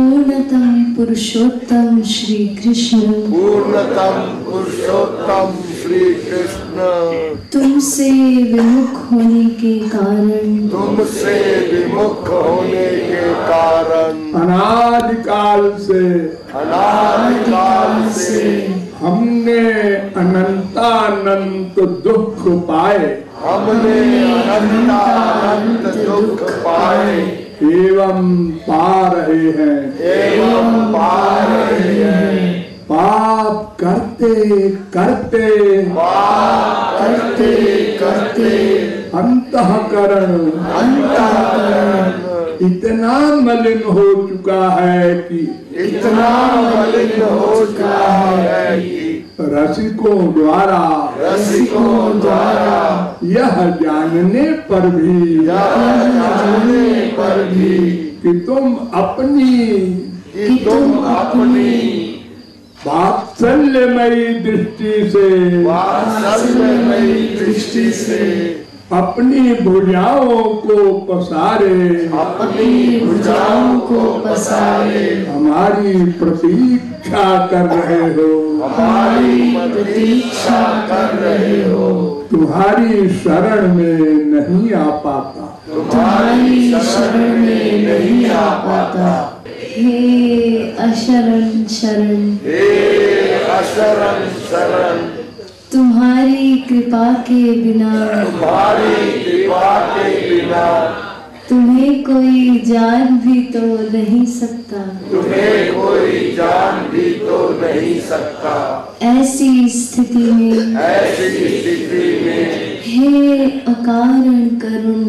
पूर्णतम पुरुषोत्तम श्री कृष्ण, पूर्णतम पुरुषोत्तम श्री कृष्ण, तुमसे विमुख होने के कारण, तुमसे विमुख होने के कारण, अनादिकाल से हमने अनंतानंत दुख पाए, हमने अनंतानंत दुख पाए एवं पा रहे हैं, एवं पा रहे हैं। पाप करते करते पाप करते करते अंतःकरण इतना मलिन हो चुका है कि इतना मलिन हो चुका है कि रसिकों द्वारा यह जानने पर भी कि तुम अपनी वात्सल्यमयी दृष्टि से अपनी भुजाओं को पसारे हमारी प्रतीक्षा कर रहे हो, तुम्हारी शरण में नहीं आ पाता, हे अशरण शरण, तुम्हारी कृपा के बिना तुम्हें कोई जान भी तो नहीं सकता, ऐसी स्थिति में हे अकारण करुण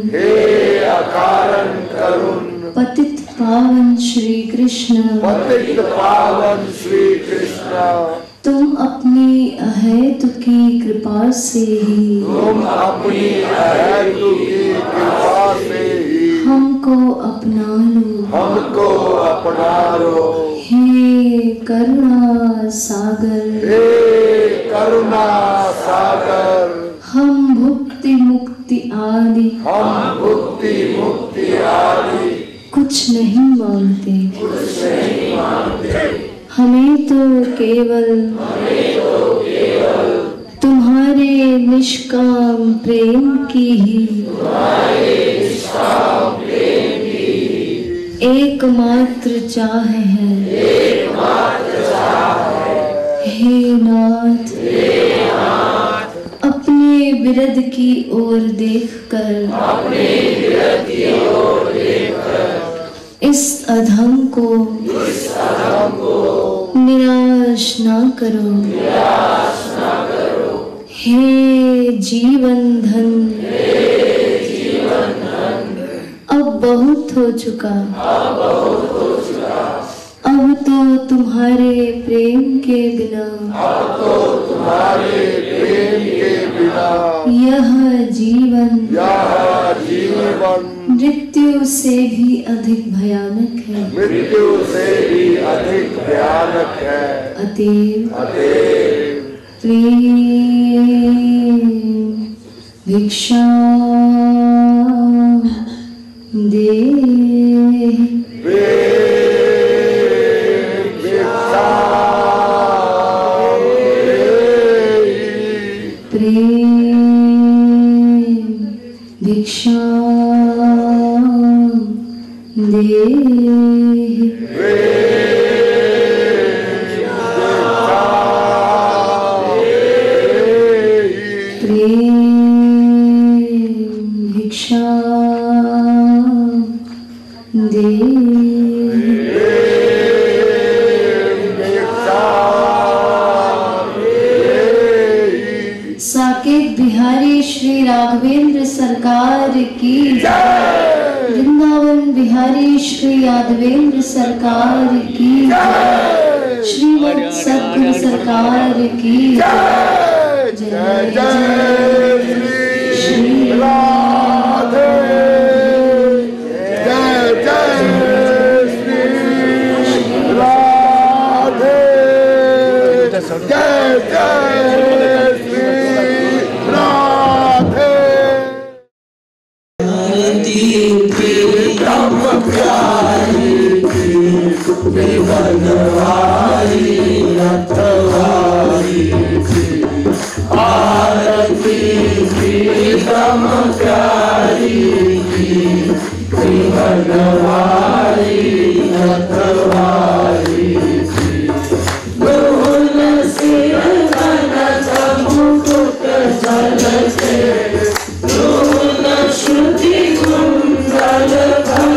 पतित पावन श्री कृष्ण, तुम अपनी अहेतुकी कृपा से ही हमको अपना लो, हे करुणा सागर, हम भुक्ति मुक्ति आदि कुछ नहीं मांगते, हमें तो केवल तुम्हारे निष्काम प्रेम की ही एकमात्र चाह है, हे नाथ, अपने विरध की ओर देखकर इस अधम को निराश ना करो, हे जीवन धन, अब बहुत हो चुका, अब तो तुम्हारे प्रेम के बिना यह जीवन मृत्यु से भी अधिक भयानक है, अतएव प्रेम भिक्षा दे, भिक्षा दे, प्रेम भिक्षा दे, साकेत बिहारी श्री राघवेंद्र सरकार की जय, वृंदावन बिहारी श्री यादवेंद्र सरकार की जय, श्रीमद सद्गुरु सरकार की जय, जय जय श्री राधे, जय जय श्री राधे, जय जय श्री राधे। बनवारी रखवारी की आरती प्रीतम प्यारी की बनवारी रखवारी की दुल्हन सिर कनक मुकुट झलके दुल्हन श्रुति कुंडल भर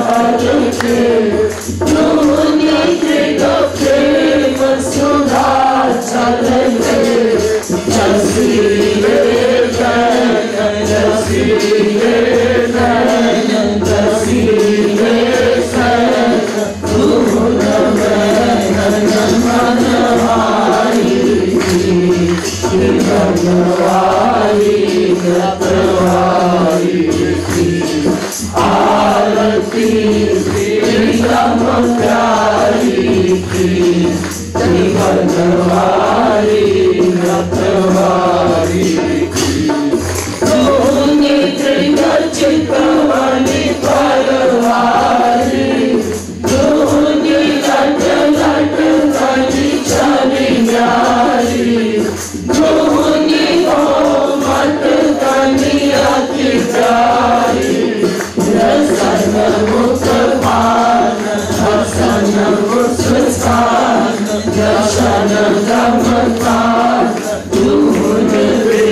हलके सुधा चलके जसीले नयन जसीले नयन जसीले नयन धूल नयन मनवारी बनवारी रखवारी की आरती प्रीतम प्यारी की बनवारी रखवारी की चितवनी परवारी दूनी लट लट कली चली न्यारी दूनी हो मत कनिया की प्यारी रसन मुख पान हसन मुस्कान दर्शन गमकान दून वे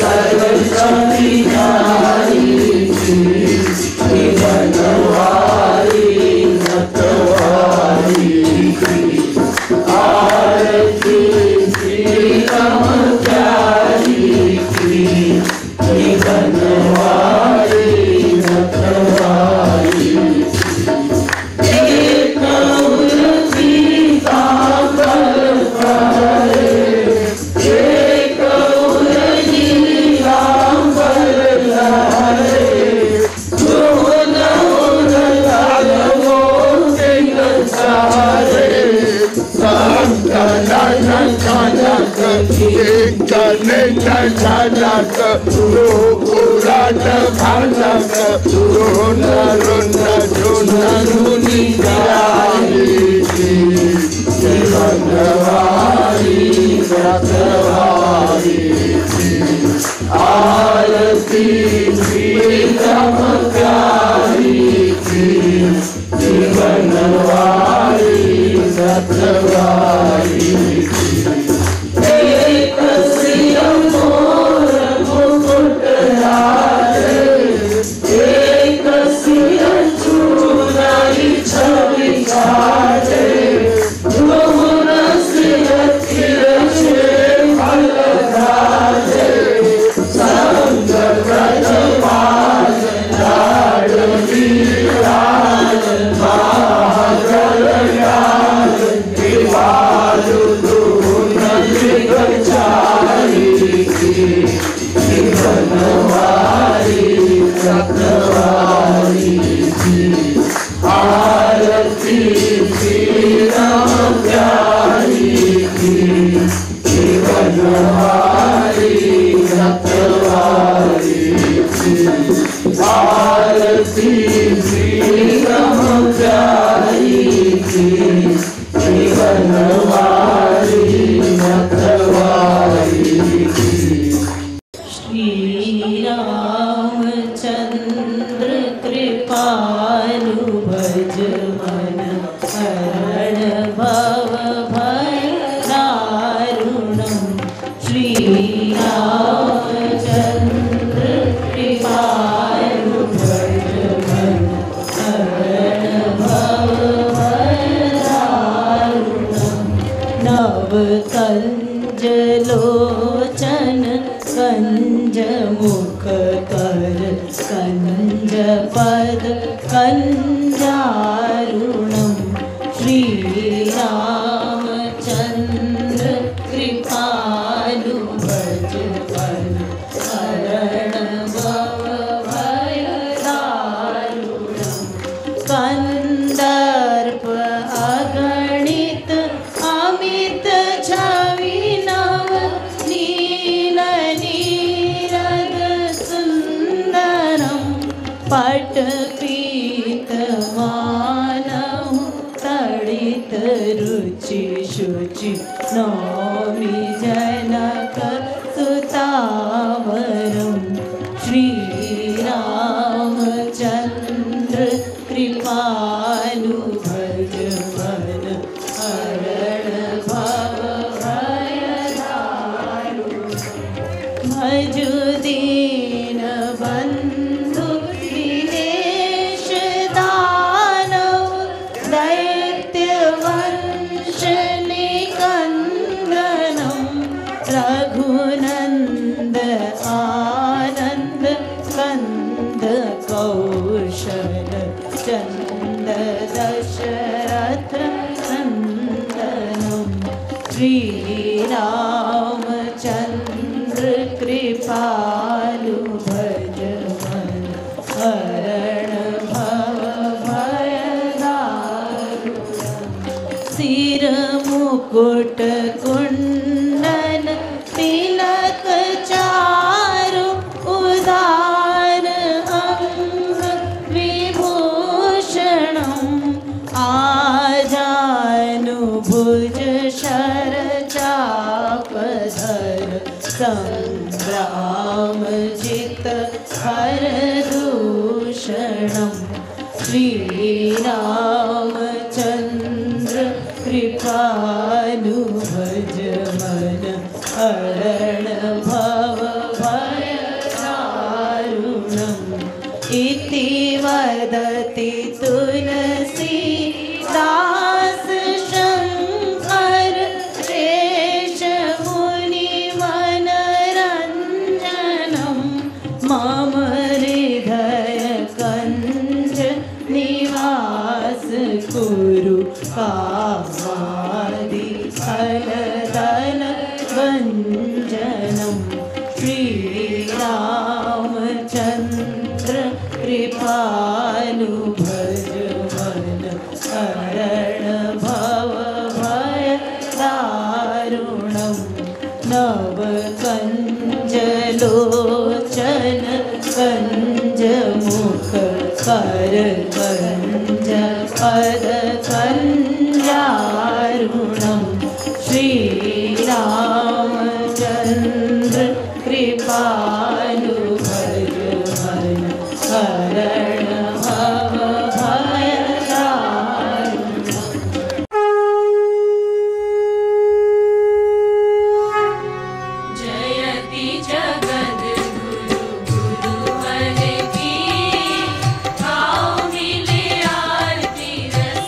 सर्व कवि नारी की बनवारी रखवारी की आरती प्रीतम प्यारी की बनवारी रखवारी आरती प्रीतम प्यारी की बनवारी रखवारी की एक सिर मोर मुकुट लाले एक सिर चूड़ाई छवि काले दोहन सिर तिरछे फल डाले संग ब्रजपाल लाडली लाल महागल लाल विवालु चारी की बनवारी रखवारी की आरती प्रीतम प्यारी की बनवारी रखवारी की आरती प्रीतम प्यारी की बनवारी रखवारी की श्री रामचंद्र कृपालु भज मन हरण भव भय दारुणम् श्री रामचंद्र कृपालु भज मन हरण भव भय दारुणम् नव कंज लोचन कंज मुख कर कंज पद कंजारुणम् श्री रामचंद्र कृपालु भज मन हरण भव भय दारुणम् कंदर्प अगणित अमित छवि नव नील नीरद सुंदरम् पट पीत मानव तड़ि हित रुचि शुचि नौमि जनक सुतावरं श्रीरामचन्द्र कृपालु भज मन हरण भव भयदारु भजु दीन बंधु दिनेश दानव दैत्य वंश निकंदनम रघुनंद आनंद कंद कौशल चंद दशरथ नंदनम श्रीरामचंद्र कृपालु भज मन हरण भव भयदारु सिर मुकुट कुंडल तिलक चारु उदार अंग विभूषणं आजानुभुज शर चापधर संग्राम जित हर दूषणं श्रीरामचन्द्र कृपालु भज मन हरण भव भयदारुणम् इति वदति तुलसीदास शङ्कर शेष मुनिमनरञ्जनं मम हृदय कञ्ज निवास कुरु कामादि फलदल भञ्जनं श्रीरामचन्द्र कृपालु भज मन हरण भव भयदारुणं नव कञ्जलोचन कञ्जमुख कर कञ्ज पद कञ्जारुणं श्रीरामचन्द्र कृपालु भज मन हरण भव भयदारुणम् जयति जगद्गुरु गुरुवर की गाओ मिले आरती रस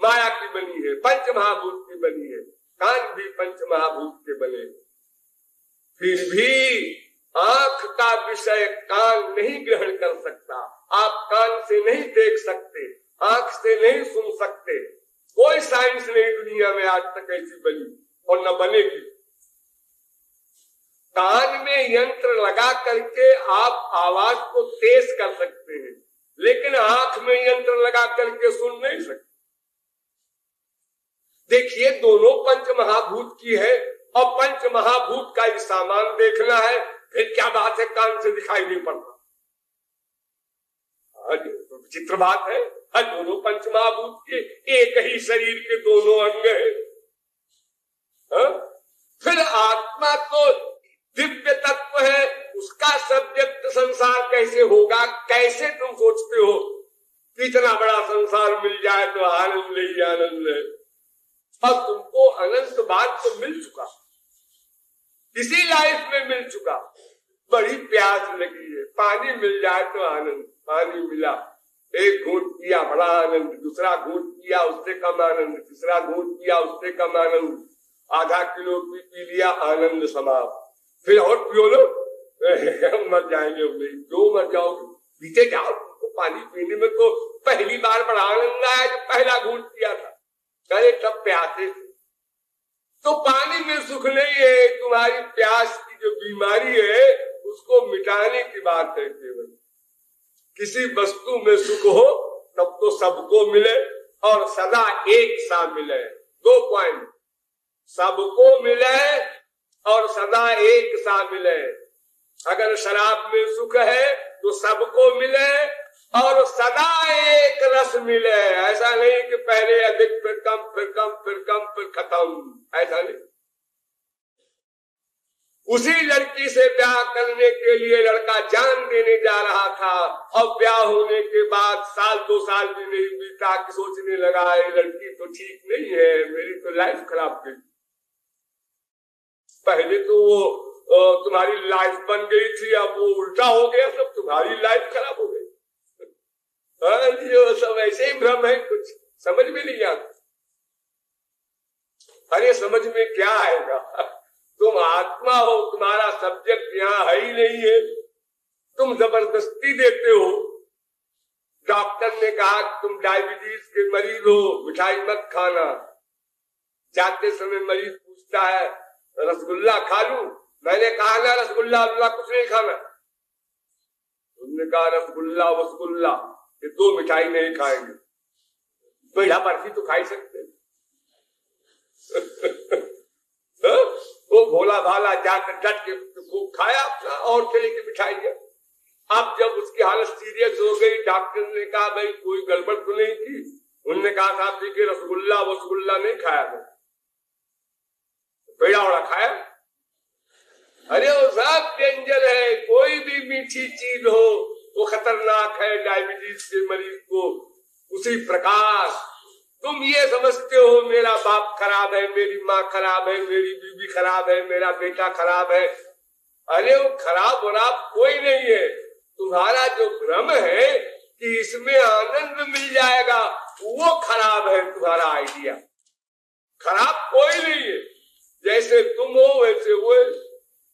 माया की बनी है, पंच महाभूत की बनी है, कान भी पंच महाभूत के बने। फिर भी आंख का विषय कान नहीं ग्रहण कर सकता। आप कान से नहीं देख सकते, आंख से नहीं सुन सकते। कोई साइंस नहीं दुनिया में आज तक ऐसी बनी और न बनेगी। कान में यंत्र लगा करके आप आवाज को तेज कर सकते हैं, लेकिन आंख में यंत्र लगा करके सुन नहीं सकते। देखिए, दोनों पंच महाभूत की है और पंच महाभूत का ही सामान देखना है, फिर क्या बात है कान से दिखाई नहीं पड़ता। विचित्र बात है। दोनों पंच महाभूत के एक ही शरीर के दोनों अंग है। फिर आत्मा तो दिव्य तत्व है, उसका सब्जेक्ट संसार कैसे होगा? कैसे तुम सोचते हो कि इतना बड़ा संसार मिल जाए तो आनंद ही आनंद है? और तुमको अनंत बात तो मिल चुका, इसी लाइफ में मिल चुका। बड़ी प्यास लगी है, पानी मिल जाए तो आनंद। पानी मिला, एक घूंट पिया बड़ा आनंद, दूसरा घूंट पिया उससे कम आनंद, तीसरा घूंट पिया उससे कम आनंद, आधा किलो पी लिया, आनंद समाप्त। फिर और पियो लो, मर जाएंगे। क्यों मर जाओगे? पीते जाओ। तुमको पानी पीने में तो पहली बार बड़ा आनंद आया जब पहला घूंट पिया था, अरे तब प्यासे थे। तो पानी में सुख नहीं है, तुम्हारी प्यास की जो बीमारी है उसको मिटाने की बात है। केवल किसी वस्तु में सुख हो तब तो सबको मिले और सदा एक सा मिले। 2 पॉइंट, सबको मिले और सदा एक सा मिले। अगर शराब में सुख है तो सबको मिले और सदा एक रस मिले। ऐसा नहीं कि पहले अधिक फिर कम फिर कम फिर कम फिर खत्म, ऐसा नहीं। उसी लड़की से ब्याह करने के लिए लड़का जान देने जा रहा था और ब्याह होने के बाद 1-2 साल भी नहीं बीता कि सोचने लगा ये लड़की तो ठीक नहीं है, मेरी तो लाइफ खराब गई। पहले तो वो तुम्हारी लाइफ बन गई थी, अब वो उल्टा हो गया, सब तुम्हारी लाइफ खराब हो गई। जो सब ऐसे ही भ्रम है, कुछ समझ में नहीं आता। अरे समझ में क्या आएगा? तुम आत्मा हो, तुम्हारा सब्जेक्ट यहाँ है ही नहीं है। तुम जबरदस्ती देते हो। डॉक्टर ने कहा तुम डायबिटीज के मरीज हो, मिठाई मत खाना। जाते समय मरीज पूछता है रसगुल्ला खा लूं? मैंने कहा ना रसगुल्ला कुछ नहीं खाना। तुमने कहा रसगुल्ला वसगुल्ला, ये 2 मिठाई नहीं खाएंगे। पेड़ा बर्फी तो खा ही सकते। वो भोला भाला जाकर डट के खूब खाया अपना और चले की मिठाई है। अब जब उसकी हालत सीरियस हो गई, डॉक्टर ने कहा भाई कोई गड़बड़ तो नहीं की? उन्होंने कहा साहब देखिए रसगुल्ला वसगुल्ला नहीं खाया था, पेड़ा वड़ा खाया। अरे वो सब डेंजर है, कोई भी मीठी चीज हो वो खतरनाक है डायबिटीज के मरीज को। उसी प्रकार तुम ये समझते हो मेरा बाप खराब है, मेरी माँ खराब है, मेरी बीवी खराब है, मेरा बेटा खराब है। अरे वो खराब वराब कोई नहीं है। तुम्हारा जो भ्रम है कि इसमें आनंद मिल जाएगा, वो खराब है तुम्हारा आइडिया। खराब कोई नहीं है। जैसे तुम हो वैसे वो।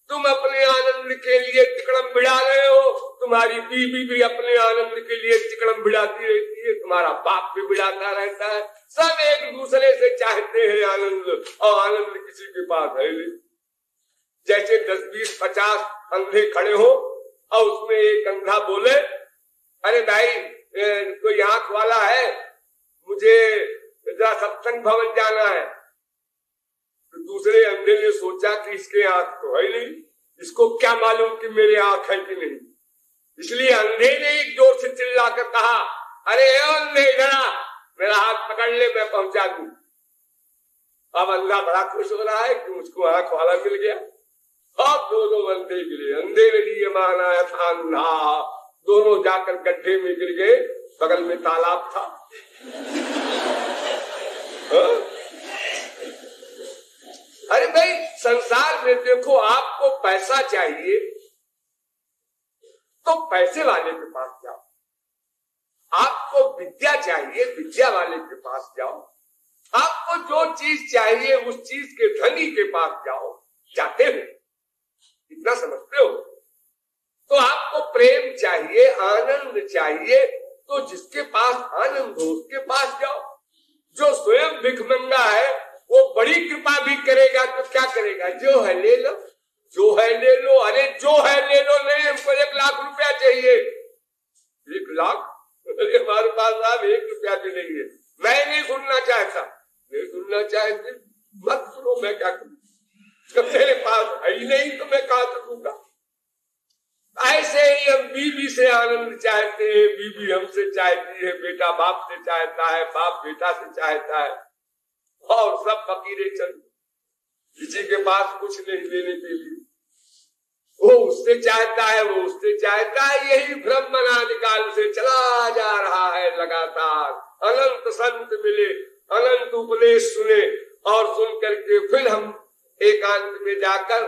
तुम अपने आनंद के लिए तिकड़म बिड़ा रहे हो, तुम्हारी बीवी भी अपने आनंद के लिए तिकड़म बिड़ाती रहती है, तुम्हारा बाप भी बिड़ाता रहता है। सब एक दूसरे से चाहते हैं आनंद, और आनंद किसी के पास है नहीं। जैसे 10, 20, 50 अंधे खड़े हो और उसमें एक अंधा बोले अरे भाई कोई आंख वाला है, मुझे जरा सत्संग भवन जाना है। तो दूसरे अंधे ने सोचा कि इसके आंख तो है नहीं, इसको क्या मालूम कि मेरे आंख है कि नहीं। इसलिए अंधे ने एक जोर से चिल्लाकर कहा अरे अंधे जरा मेरा हाथ पकड़ ले, मैं पहुंचा दूं। अब अंधा बड़ा खुश हो रहा है कि मुझको आंख वाला मिल गया। अब दोनों अंधे गिरे, अंधे ने लिए माना था अंधा, दोनों जाकर गड्ढे में गिर गए। बगल में तालाब था। अरे भाई संसार में देखो, आपको पैसा चाहिए तो पैसे वाले के पास जाओ, आपको विद्या चाहिए विद्या वाले के पास जाओ, आपको जो चीज चाहिए उस चीज के धनी के पास जाओ, जाते हो, इतना समझते हो। तो आपको प्रेम चाहिए, आनंद चाहिए, तो जिसके पास आनंद हो उसके पास जाओ। जो स्वयं भिखमंगा है वो बड़ी कृपा भी करेगा तो क्या करेगा, जो है ले लो, जो है ले लो। अरे जो है ले लो, नहीं हमको 1 लाख रुपया चाहिए। 1 लाख? अरे हमारे पास साहब 1 रुपया भी नहीं है। मैं नहीं सुनना चाहता, नहीं सुनना चाहते मत सुनो, मैं क्या करूं, जब मेरे पास है ही नहीं तो मैं कहां से दूंगा। ऐसे ही हम बीवी से आनंद चाहते हैं, बीवी हमसे चाहती है, बेटा बाप से चाहता है, बाप बेटा से चाहता है, और सब फकीरे चल, किसी के पास कुछ नहीं देने के लिए। वो उससे चाहता है, वो उससे चाहता है, यही भ्रम अनादिकाल से चला जा रहा है लगातार। अनंत संत मिले, अनंत उपदेश सुने, और सुन करके फिर हम एकांत में जाकर,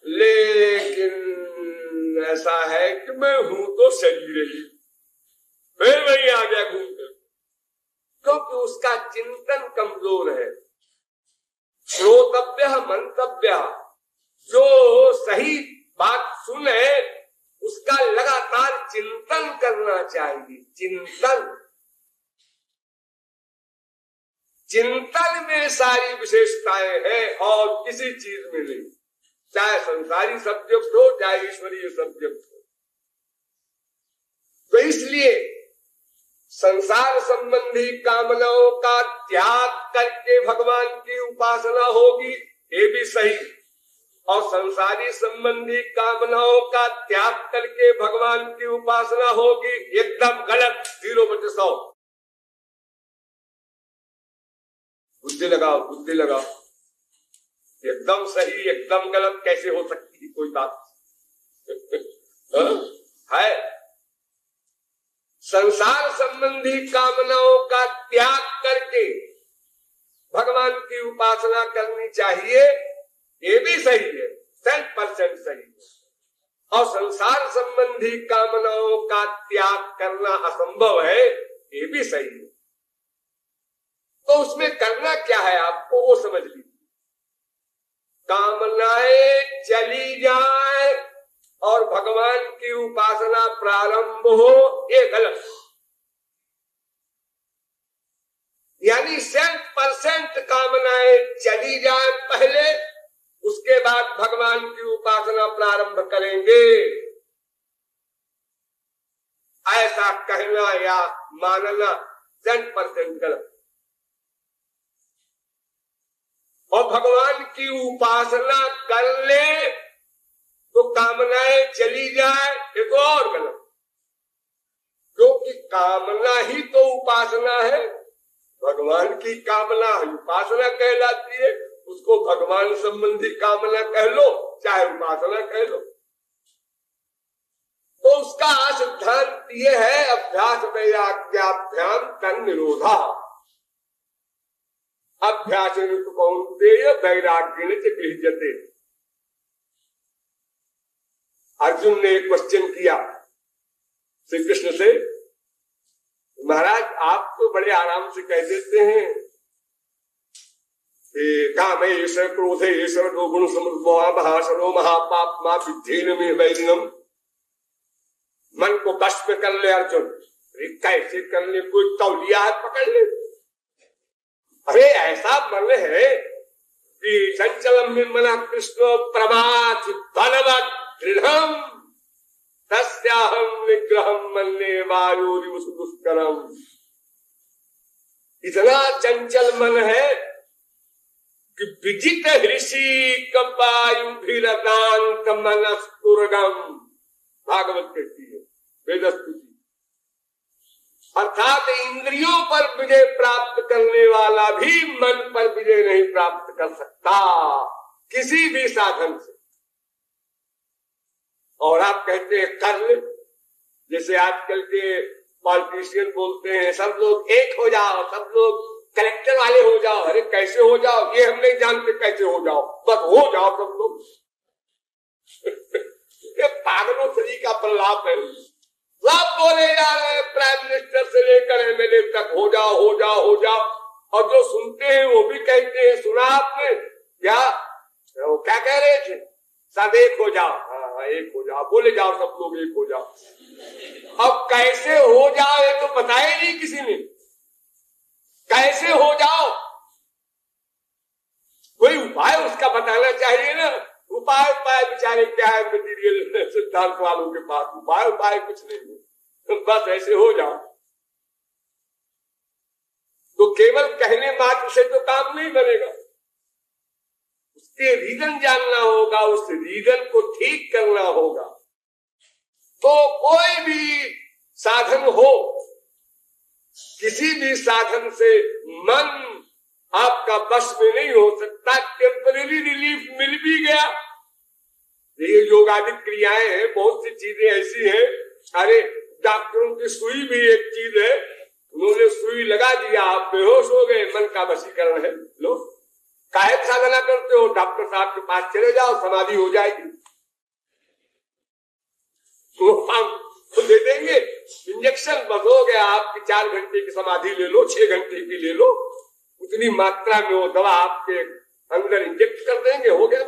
लेकिन ऐसा है कि मैं हूं तो शरीर ही, फिर वही आ गया घूम कर, क्योंकि उसका चिंतन कमजोर है। श्रोतव्य मंतव्य, जो सही बात सुने उसका लगातार चिंतन करना चाहिए। चिंतन में सारी विशेषताएं हैं और किसी चीज में नहीं, चाहे संसारी सब्जेक्ट हो चाहे ईश्वरीय सब्जेक्ट हो। तो इसलिए संसार संबंधी कामनाओं का त्याग करके भगवान की उपासना होगी, ये भी सही। और संसारी संबंधी कामनाओं का त्याग करके भगवान की उपासना होगी, एकदम गलत, 0/100। बुद्धि लगाओ, बुद्धि लगाओ, एकदम सही एकदम गलत कैसे हो सकती है कोई बात है। संसार संबंधी कामनाओं का त्याग करके भगवान की उपासना करनी चाहिए, ये भी सही है, 100% सही है। और संसार संबंधी कामनाओं का त्याग करना असंभव है, ये भी सही है। तो उसमें करना क्या है आपको वो समझ लीजिए। कामनाएं चली जाए और भगवान की उपासना प्रारंभ हो, ये गलत। यानी 100% कामनाएं चली जाए पहले, उसके बाद भगवान की उपासना प्रारंभ करेंगे, ऐसा कहना या मानना 100% गलत। और भगवान की उपासना कर ले तो कामनाएं चली जाए, ये तो और गलत, क्योंकि कामना ही तो उपासना है। भगवान की कामना उपासना कहलाती है, उसको भगवान संबंधी कामना कह लो चाहे उपासना कह लो। तो उसका सिद्धांत ये है, अभ्यास वैराग्याभ्याम तन्निरोधा। अभ्यासेन तु कौन्तेय वैराग्येन च गृह्यते। अर्जुन ने एक क्वेश्चन किया श्री कृष्ण से, महाराज आप तो बड़े आराम से कह देते हैं कामेश क्रोधेश गुण समुद्भवासनो महापापमा विद्धेन में वैरिणम। मन को वश में कर ले अर्जुन, कैसे कर ले, कोई तौलिया है पकड़ ले। अरे ऐसा मन है कि चंचलम में मना कृष्ण प्रमाथ बलवत् दृढ़म तस्याहं निग्रहं मन्ये वायुरिव सुदुष्करम। इतना चंचल मन है कि विजित ऋषि कपायुभिरदांत मनस्तुर्गम, भागवत कहती है वेदस्तुति। अर्थात इंद्रियों पर विजय प्राप्त करने वाला भी मन पर विजय नहीं प्राप्त कर सकता किसी भी साधन से। और आप कहते हैं कर ले, जैसे आजकल के पॉलिटिशियन बोलते हैं सब लोग एक हो जाओ, सब लोग कलेक्टर वाले हो जाओ। अरे कैसे हो जाओ ये हम नहीं जानते, कैसे हो जाओ, बस हो जाओ सब लोग। ये पागलों तरीका प्रलाप है, सब बोले जा रहे हैं प्राइम मिनिस्टर से लेकर एमएलए तक हो जाओ हो जाओ हो जाओ। और जो सुनते हैं वो भी कहते हैं सुना आपने क्या, वो क्या कह रहे थे, सब एक हो जाओ। हाँ एक हो जाओ, बोले जाओ सब लोग एक हो जाओ। अब कैसे हो जाओ ये तो बताया नहीं किसी ने, कैसे हो जाओ कोई उपाय उसका बताना चाहिए ना। उपाय बेचारे क्या है मटीरियल सिद्धांत वालों के पास, उपाय कुछ नहीं है, बस ऐसे हो जाओ। तो केवल कहने मात्र से तो काम नहीं बनेगा, उसके रीजन जानना होगा, उस रीजन को ठीक करना होगा। तो कोई भी साधन हो, किसी भी साधन से मन आपका बस में नहीं हो सकता। टेम्परेरी रिलीफ मिल भी गया, ये योगादिक क्रियाएं हैं, बहुत सी चीजें ऐसी हैं। अरे डॉक्टरों की सुई भी एक चीज है, उन्होंने सुई लगा दिया, आप बेहोश हो गए, मन का वशीकरण है। लो काहे साधना करते हो, डॉक्टर साहब के पास चले जाओ, समाधि हो जाएगी, तो हम तो दे देंगे इंजेक्शन, बस हो गया आपकी 4 घंटे की समाधि ले लो, 6 घंटे की ले लो, उतनी मात्रा में वो दवा आपके अंदर इंजेक्ट कर देंगे, हो गया।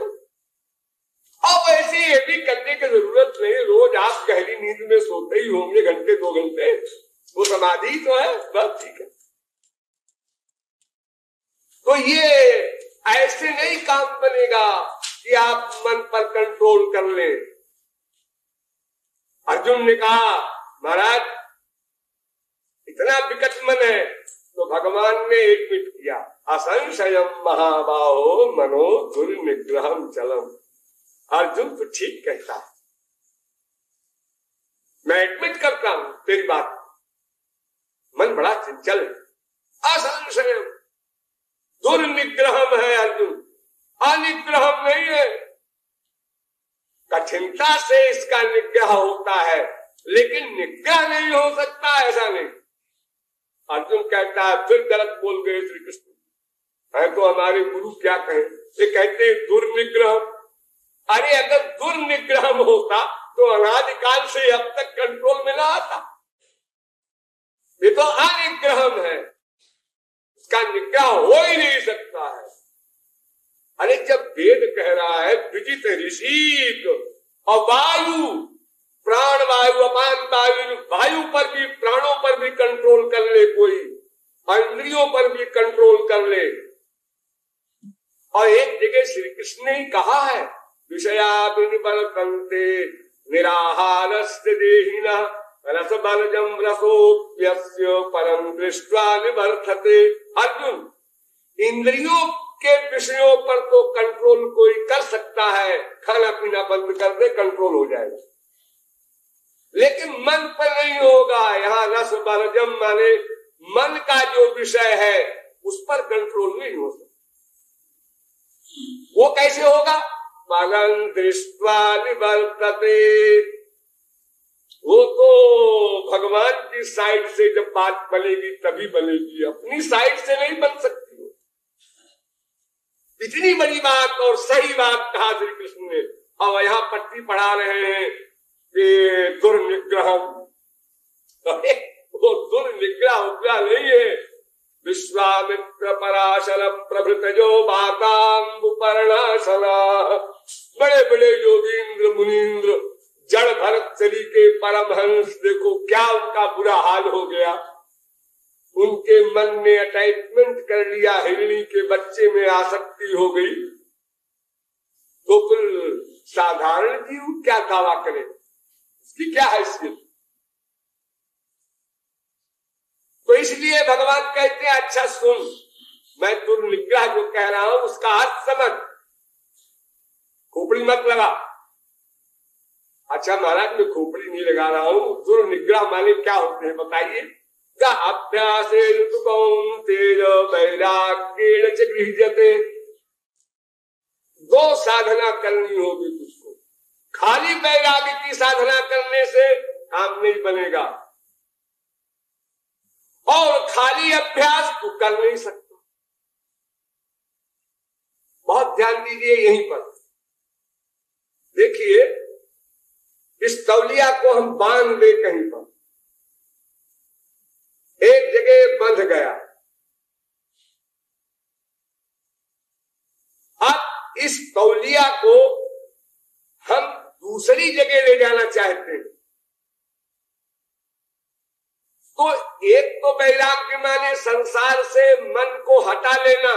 अब ऐसे ये भी करने की जरूरत नहीं, रोज आप गहरी नींद में सोते ही होंगे घंटे 2 घंटे, वो समाधि तो है, बस ठीक है। तो ये ऐसे नहीं काम बनेगा कि आप मन पर कंट्रोल कर लें। अर्जुन ने कहा महाराज इतना विकट मन है, तो भगवान ने एडमिट किया, असंशयम महाबाहो मनो दुर्निग्रहम चलम। अर्जुन तो ठीक कहता है, मैं एडमिट करता हूं तेरी बात, मन बड़ा चंचल है, असंशयम दुर्निग्रहम है अर्जुन, अनिग्रहम नहीं है। कठिनता से इसका निग्रह होता है, लेकिन निग्रह नहीं हो सकता, ऐसा नहीं। अर्जुन कहता है फिर गलत बोल गए श्री कृष्ण, है तो हमारे गुरु क्या कहें, ये कहते हैं दुर्निग्रह। अरे अगर दुर्निग्रह होता तो अनादिकाल से अब तक कंट्रोल में ना आता, ये तो अनिग्रह है, इसका निग्रह हो ही नहीं सकता है। अरे जब वेद कह रहा है विजित ऋषिक और वायु, प्राण वायु अपान वायु, वायु पर भी प्राणों पर भी कंट्रोल कर ले कोई, इंद्रियों पर भी कंट्रोल कर ले। और एक जगह श्री कृष्ण ने कहा है विषया विनिवर्तन्ते निराहारस्य देहिनः रस बलजम रसोप्यस्य परम दृष्ट्वा निवर्तते। अर्जुन इंद्रियों के विषयों पर तो कंट्रोल कोई कर सकता है, खाना पीना बंद कर दे कंट्रोल हो जाएगा, लेकिन मन पर नहीं होगा। यहाँ रस बलजम माने मन का जो विषय है उस पर कंट्रोल नहीं हो सकता। वो कैसे होगा, मनं दृष्ट्वा निवर्तते। वो तो भगवान की साइड से जब बात बनेगी तभी बनेगी, अपनी साइड से नहीं बन सकती। इतनी बड़ी बात और सही बात कहा श्री कृष्ण ने। और यहाँ पट्टी पढ़ा रहे हैं कि दुर्निग्रह, वो दुर्निग्रह उग्रह नहीं है। विश्वामित्र पराशर प्रभृतजो बाताम्बुपर्णाशना, बड़े बड़े योगींद्र मुनीन्द्र जड़ भरत चली के परमहंस, देखो क्या उनका बुरा हाल हो गया। उनके मन ने अटैचमेंट कर लिया, हिरणी के बच्चे में आसक्ति हो गई। तो फिर साधारण जीव क्या दावा करे, उसकी क्या हैसियत। तो इसलिए भगवान कहते हैं अच्छा सुन, मैं दुर्निग्रह जो कह रहा हूं उसका अर्थ समझ, खोपड़ी मत लगा। अच्छा महाराज मैं खोपड़ी नहीं लगा रहा हूं, दुर्निग्रह माने क्या होते हैं बताइए। अभ्यासेन तु कौन्तेय वैराग्येण च गृह्यते। 2 साधना करनी होगी तुझको, खाली वैराग्य की साधना करने से काम नहीं बनेगा, और खाली अभ्यास तू कर नहीं सकता। बहुत ध्यान दीजिए यहीं पर, देखिए इस तौलिया को हम बांध दे कहीं पर, एक जगह बंध गया, इस तौलिया को हम दूसरी जगह ले जाना चाहते हैं। तो एक तो वैराग्य माने संसार से मन को हटा लेना,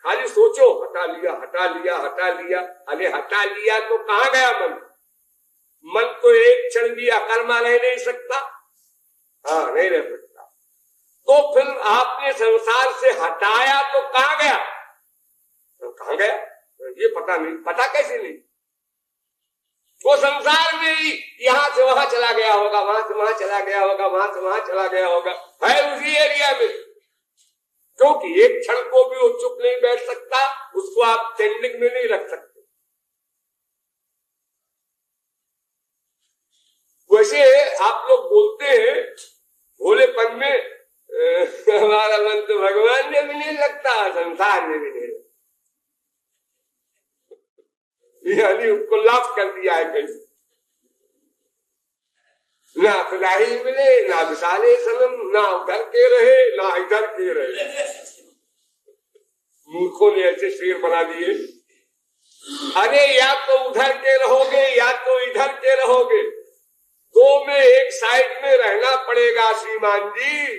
खाली सोचो हटा लिया हटा लिया हटा लिया, अरे हटा लिया तो कहां गया मन? मन तो एक क्षण भी अकर्मा रह नहीं सकता, हाँ नहीं रह सकता। तो फिर आपने संसार से हटाया तो कहां गया? तो कहां गया ये पता नहीं, पता कैसे नहीं? वो संसार में ही यहां से वहां चला गया होगा, वहां से वहां चला गया होगा, वहां से वहां चला गया होगा, है उसी एरिया में। क्योंकि एक क्षण को भी वो चुप नहीं बैठ सकता, उसको आप पेंडिंग में नहीं रख सकते। वैसे आप लोग बोलते हैं भोलेपन में हमारा मन तो भगवान में भी नहीं लगता, संसार में भी नहीं लगता, यानी उसको लॉक कर दिया है कहीं। ना खुदाही मिले, ना विशाले सनम, ना उधर के रहे ना इधर के रहे। मूर्खों ने ऐसे शेर बना दिए, अरे या तो उधर के रहोगे या तो इधर के रहोगे, दो में एक साइड में रहना पड़ेगा श्रीमान जी।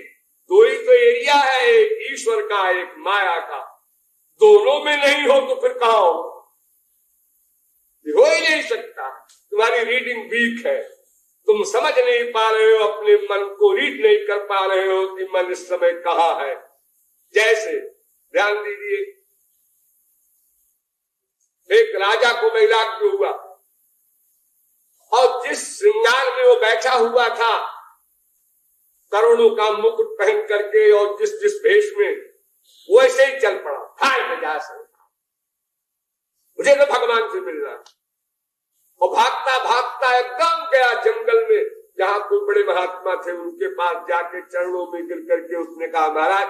दो ही तो एरिया है, एक ईश्वर का एक माया का, दोनों में नहीं हो तो फिर कहां हो ही नहीं सकता। तुम्हारी रीडिंग वीक है, तुम समझ नहीं पा रहे हो, अपने मन को रीड नहीं कर पा रहे हो कि मन इस समय कहां है। जैसे ध्यान दीजिए, एक राजा को वैराग्य हुआ और जिस श्रृंगार में वो बैठा हुआ था, करोड़ों का मुकुट पहन करके और जिस जिस भेष में, वो ऐसे ही चल पड़ा, हाय में जा सकता, मुझे तो भगवान से मिलना। और भागता भागता एकदम गया जंगल में, जहां कोई बड़े महात्मा थे, उनके पास जाके चरणों में गिर करके उसने कहा, महाराज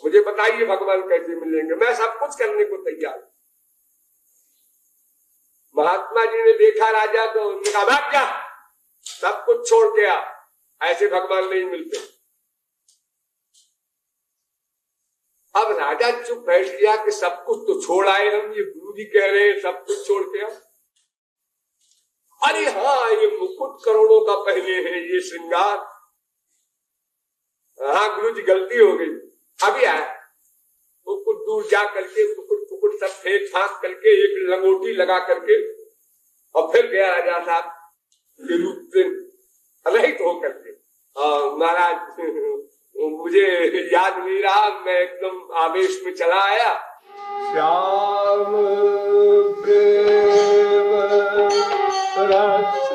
मुझे बताइए भगवान कैसे मिलेंगे, मैं सब कुछ करने को तैयार। महात्मा जी ने देखा राजा को, उन्होंने कहा भाग जा, सब कुछ छोड़ के आ, ऐसे भगवान नहीं मिलते। अब राजा चुप बैठ गया कि सब कुछ तो छोड़ आए हम, ये गुरु जी कह रहे हैं सब कुछ छोड़ के। अरे हाँ, ये मुकुट करोड़ों का पहने हैं, ये श्रृंगार, हाँ गुरु जी गलती हो गई। अभी आया वो कुछ दूर जा करके मुकुट सब फेंक फांक करके एक लंगोटी लगा करके और फिर गया राजा साहब के रूप से रहित होकर के। महाराज मुझे याद नहीं रहा, मैं एकदम आवेश में चला आया। श्याम प्रेम रस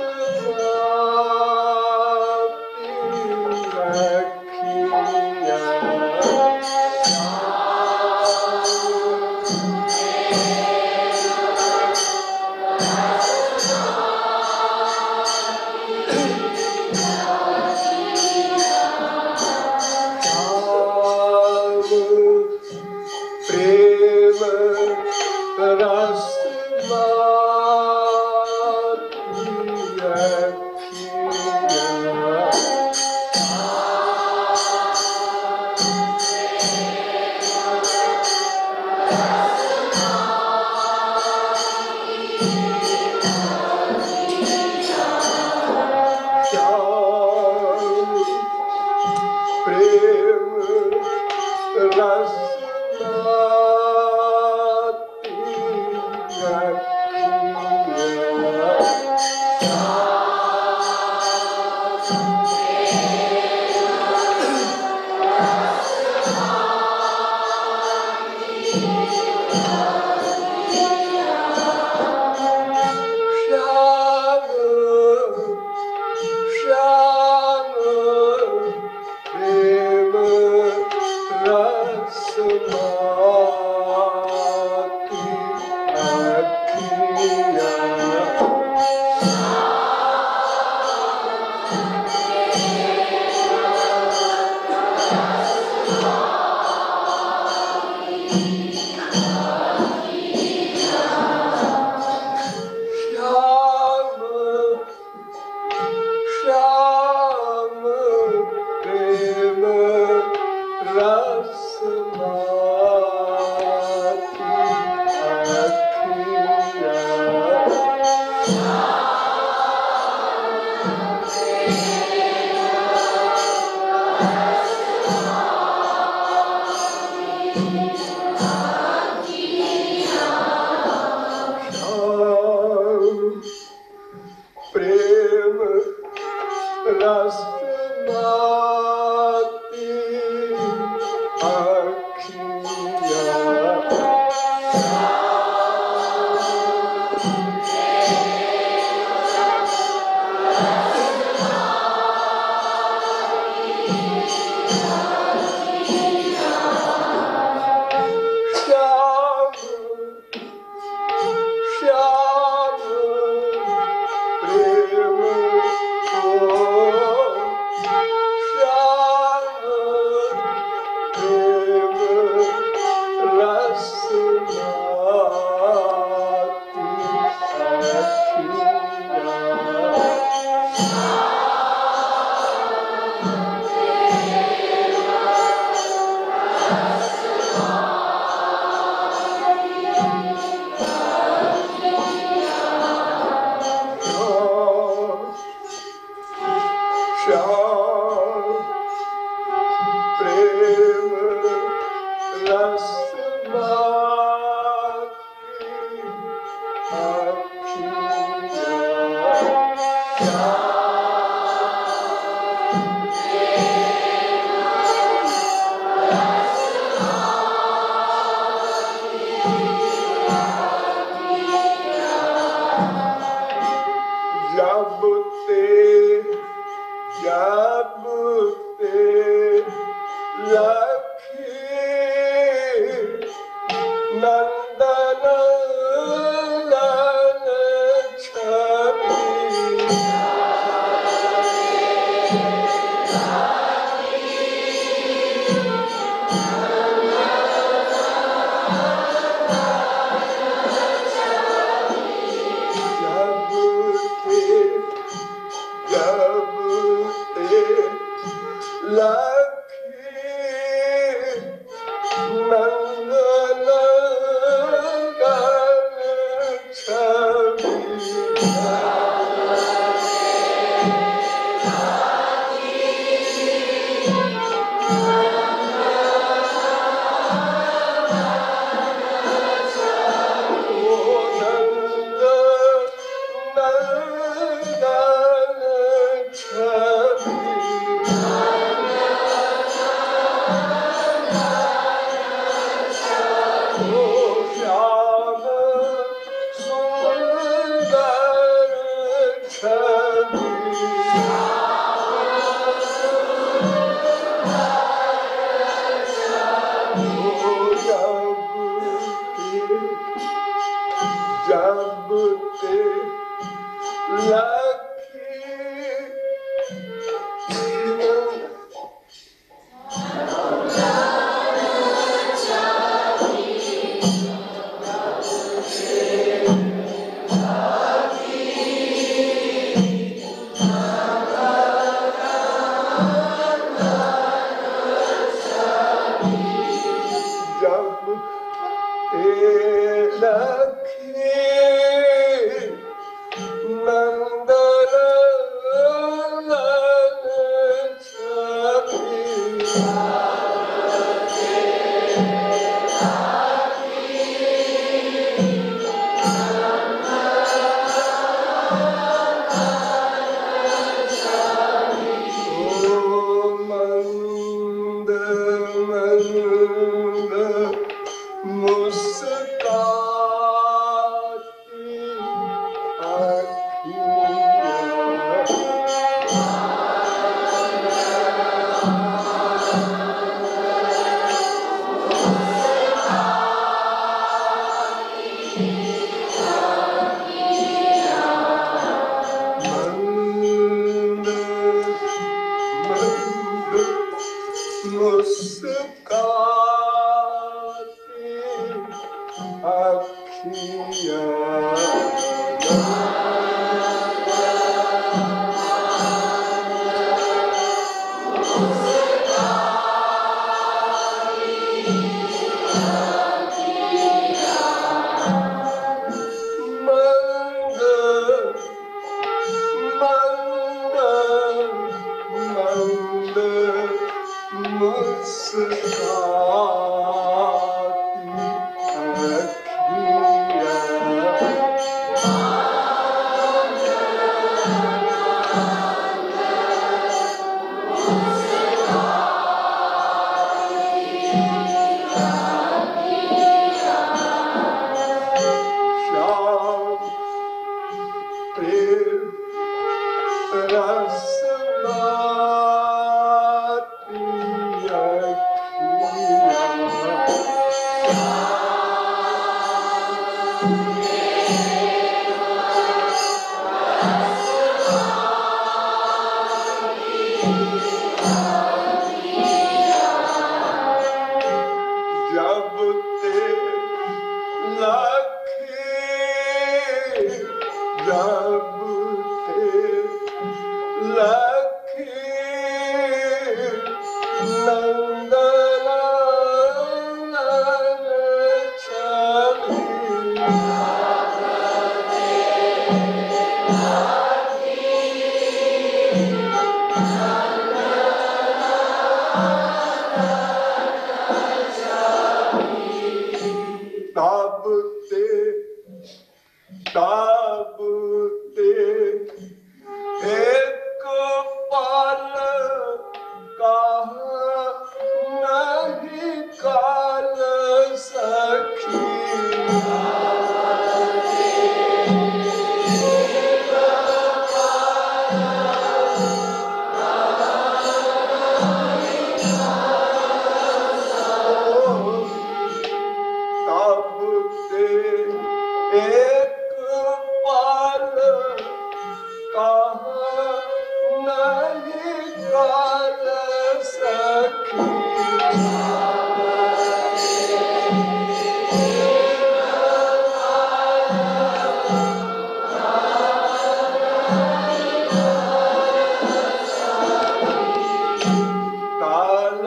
प्रेम रस माती मुस्कान जब ते लखे जब ते लखे नंदलाल छवि ताबते एक पाल कहा नहीं काल सखी ताबते एक पाल कहा नहीं काल सखी काल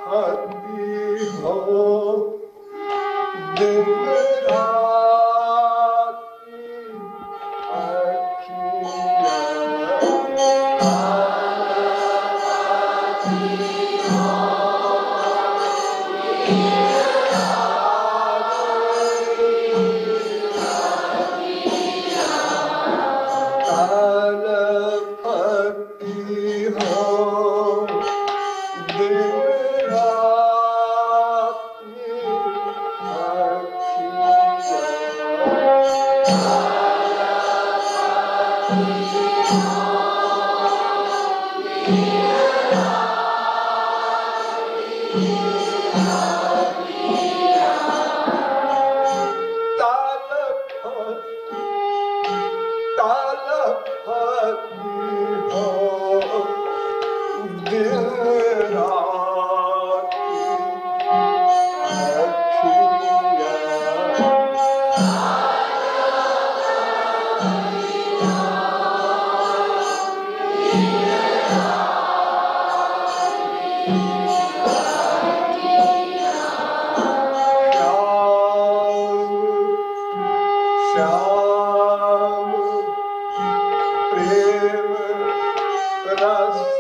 फंदी हो दिन रात काल फंदी हो दिन रात श्याम प्रेम रस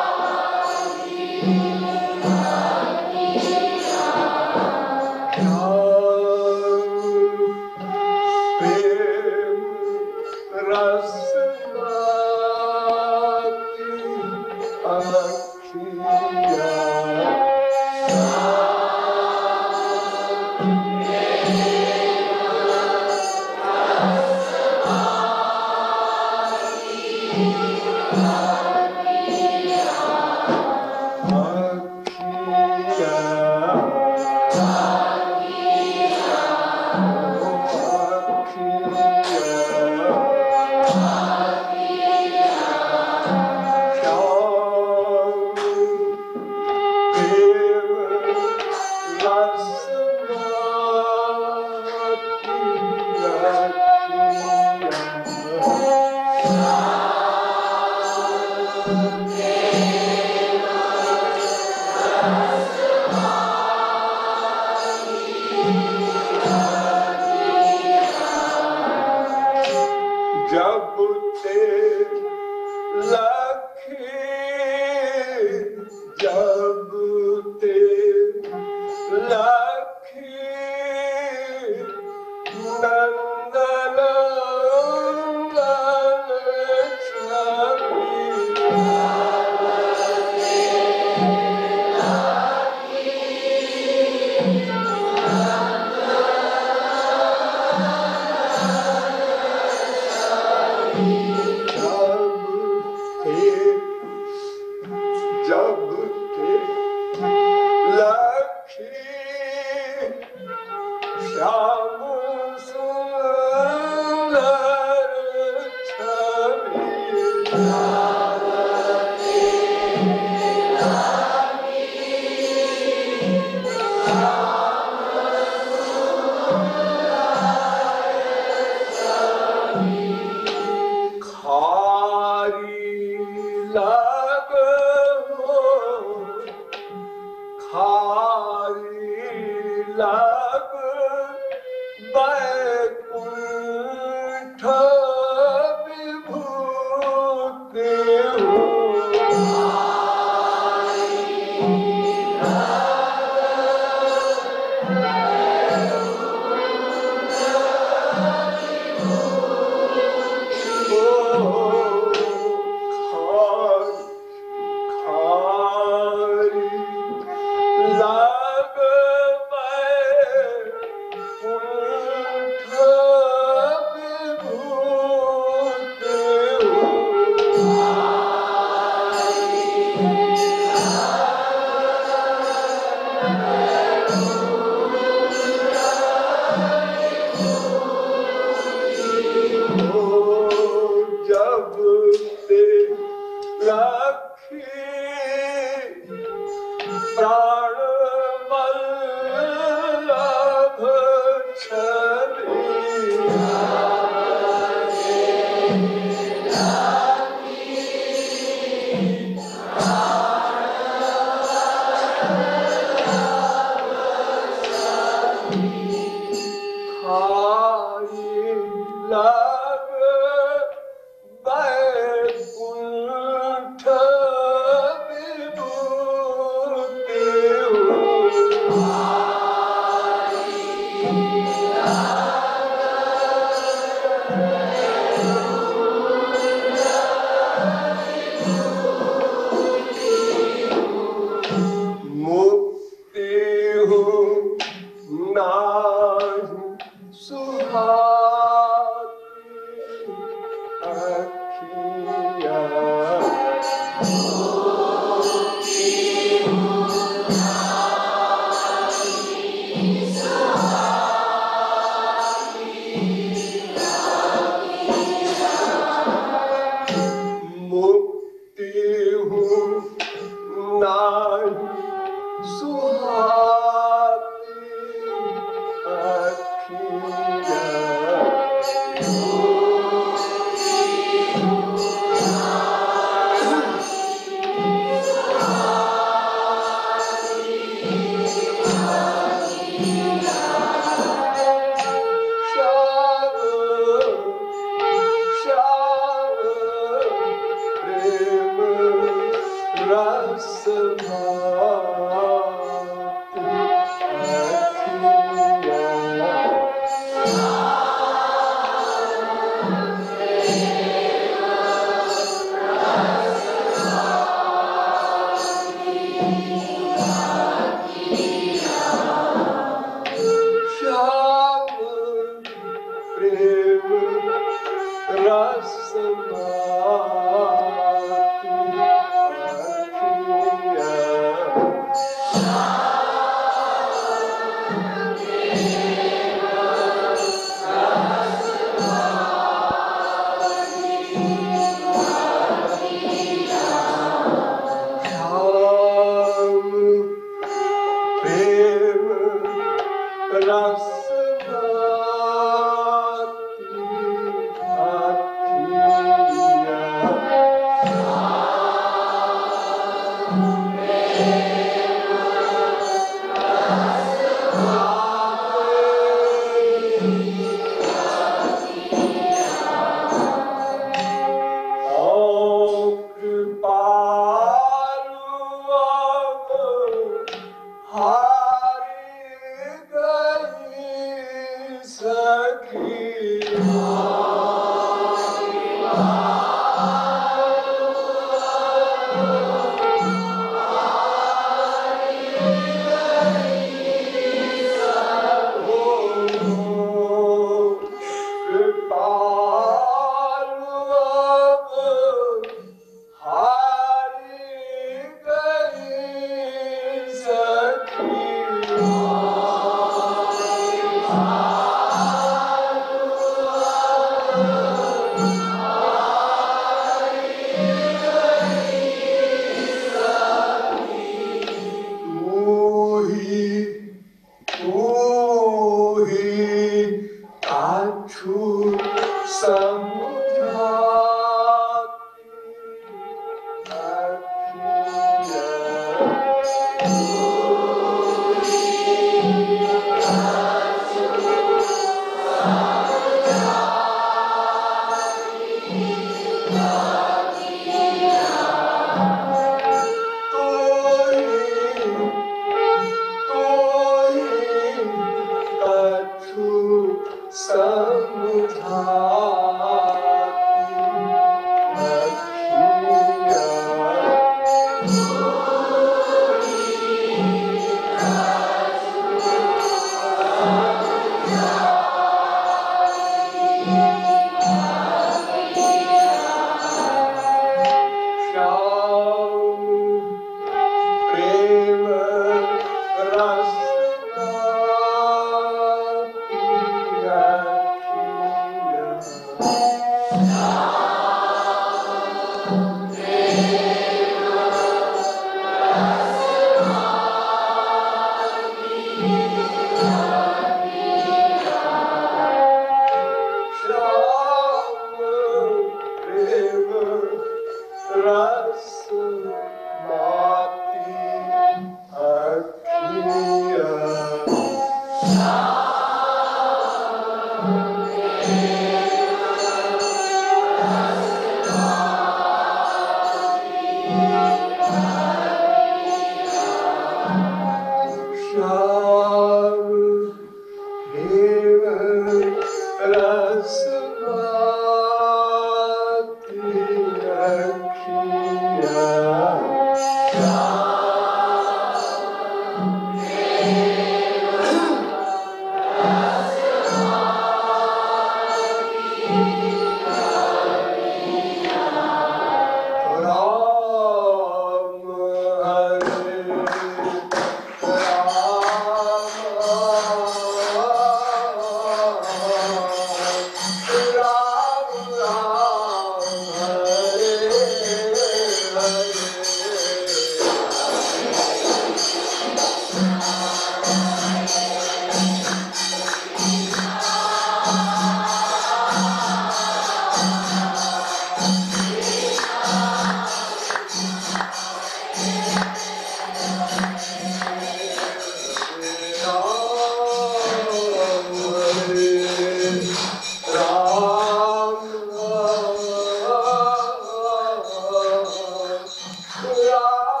Yeah.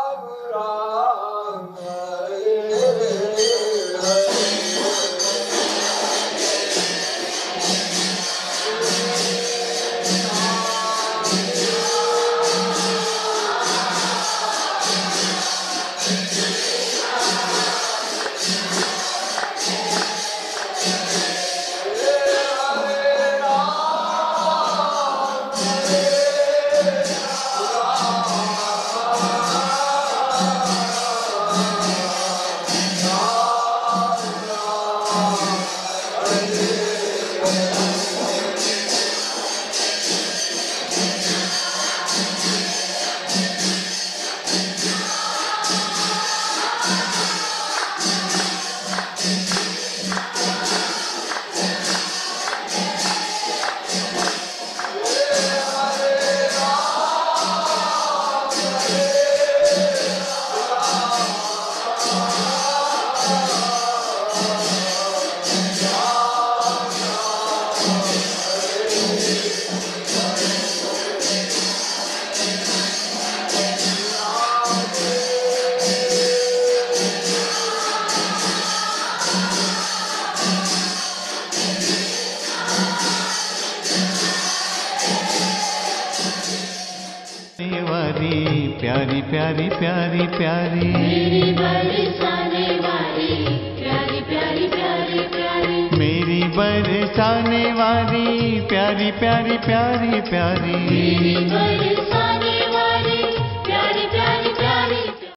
वाली प्यारी प्यारी प्यारी प्यारी, मेरी बरसाने वाली प्यारी प्यारी प्यारी प्यारी, मेरी बरसाने वाली प्यारी प्यारी प्यारी प्यारी, मेरी बरसाने